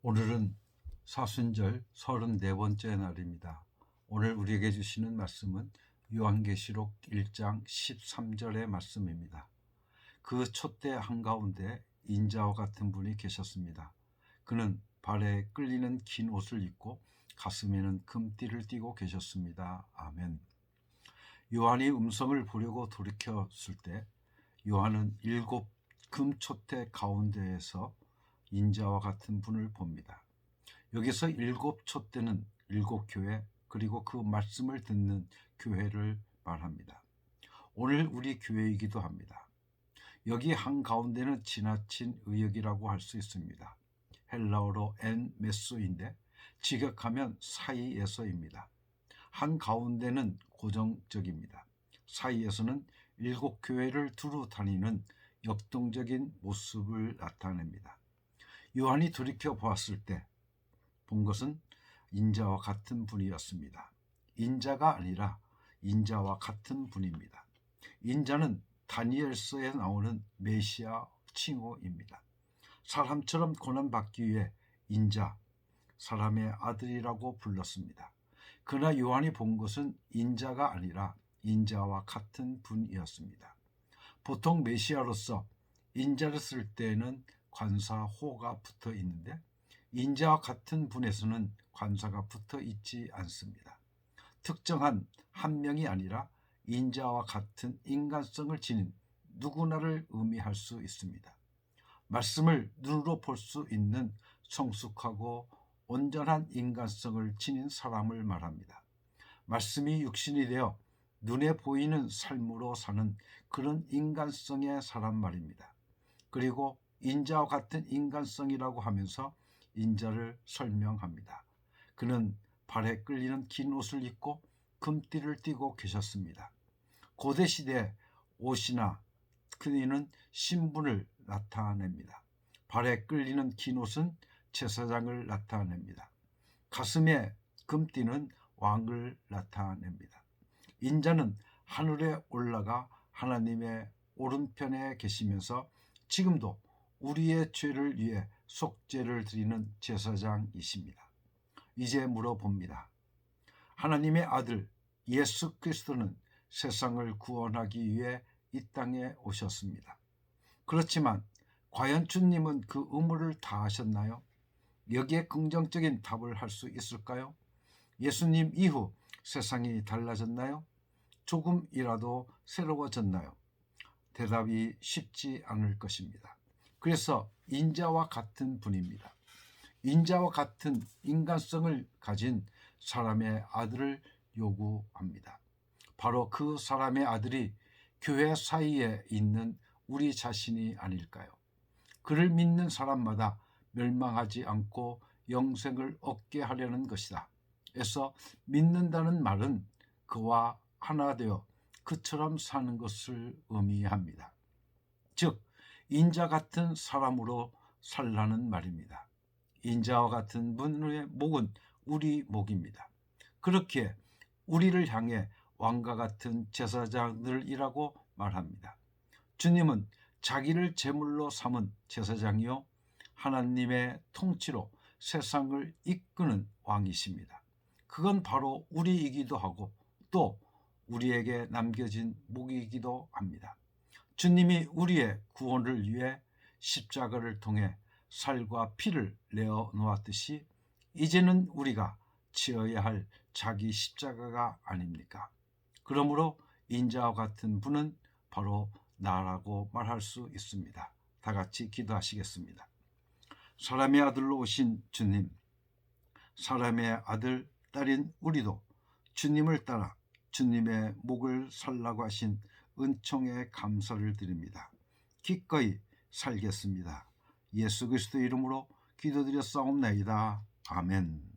오늘은 사순절 34번째 날입니다. 오늘 우리에게 주시는 말씀은 요한계시록 1장 13절의 말씀입니다. 그 촛대 한가운데 인자와 같은 분이 계셨습니다. 그는 발에 끌리는 긴 옷을 입고 가슴에는 금띠를 띠고 계셨습니다. 아멘. 요한이 음성을 보려고 돌이켰을 때 요한은 7 금촛대 가운데에서 인자와 같은 분을 봅니다. 여기서 7 촛대는 7 교회 그리고 그 말씀을 듣는 교회를 말합니다. 오늘 우리 교회이기도 합니다. 여기 한가운데는 지나친 의역이라고 할 수 있습니다. 헬라어로 엔 메소인데 직역하면 사이에서입니다. 한가운데는 고정적입니다. 사이에서는 7 교회를 두루 다니는 역동적인 모습을 나타냅니다. 요한이 돌이켜 보았을 때 본 것은 인자와 같은 분이었습니다. 인자가 아니라 인자와 같은 분입니다. 인자는 다니엘서에 나오는 메시아 칭호입니다. 사람처럼 고난받기 위해 인자, 사람의 아들이라고 불렀습니다. 그러나 요한이 본 것은 인자가 아니라 인자와 같은 분이었습니다. 보통 메시아로서 인자를 쓸 때에는 관사호가 붙어 있는데 인자와 같은 분에서는 관사가 붙어 있지 않습니다. 특정한 한 명이 아니라 인자와 같은 인간성을 지닌 누구나를 의미할 수 있습니다. 말씀을 눈으로 볼 수 있는 성숙하고 온전한 인간성을 지닌 사람을 말합니다. 말씀이 육신이 되어 눈에 보이는 삶으로 사는 그런 인간성의 사람 말입니다. 그리고 인자와 같은 인간성이라고 하면서 인자를 설명합니다. 그는 발에 끌리는 긴 옷을 입고 금띠를 띠고 계셨습니다. 고대시대 옷이나 그이는 신분을 나타냅니다. 발에 끌리는 긴 옷은 제사장을 나타냅니다. 가슴에 금띠는 왕을 나타냅니다. 인자는 하늘에 올라가 하나님의 오른편에 계시면서 지금도 우리의 죄를 위해 속죄를 드리는 제사장이십니다. 이제 물어봅니다. 하나님의 아들 예수 그리스도는 세상을 구원하기 위해 이 땅에 오셨습니다. 그렇지만 과연 주님은 그 의무를 다하셨나요? 여기에 긍정적인 답을 할 수 있을까요? 예수님 이후 세상이 달라졌나요? 조금이라도 새로워졌나요? 대답이 쉽지 않을 것입니다. 그래서 인자와 같은 분입니다. 인자와 같은 인간성을 가진 사람의 아들을 요구합니다. 바로 그 사람의 아들이 교회 사이에 있는 우리 자신이 아닐까요? 그를 믿는 사람마다 멸망하지 않고 영생을 얻게 하려는 것이다. 그래서 믿는다는 말은 그와 하나 되어 그처럼 사는 것을 의미합니다. 즉 인자 같은 사람으로 살라는 말입니다. 인자와 같은 분의 목은 우리 목입니다. 그렇게 우리를 향해 왕과 같은 제사장들이라고 말합니다. 주님은 자기를 제물로 삼은 제사장이요 하나님의 통치로 세상을 이끄는 왕이십니다. 그건 바로 우리이기도 하고 또 우리에게 남겨진 목이기도 합니다. 주님이 우리의 구원을 위해 십자가를 통해 살과 피를 내어 놓았듯이 이제는 우리가 지어야 할 자기 십자가가 아닙니까? 그러므로 인자와 같은 분은 바로 나라고 말할 수 있습니다. 다 같이 기도하시겠습니다. 사람의 아들로 오신 주님, 사람의 아들, 딸인 우리도 주님을 따라 주님의 목을 살라고 하신 은총에 감사를 드립니다. 기꺼이 살겠습니다. 예수 그리스도 이름으로 기도드렸사옵나이다. 아멘.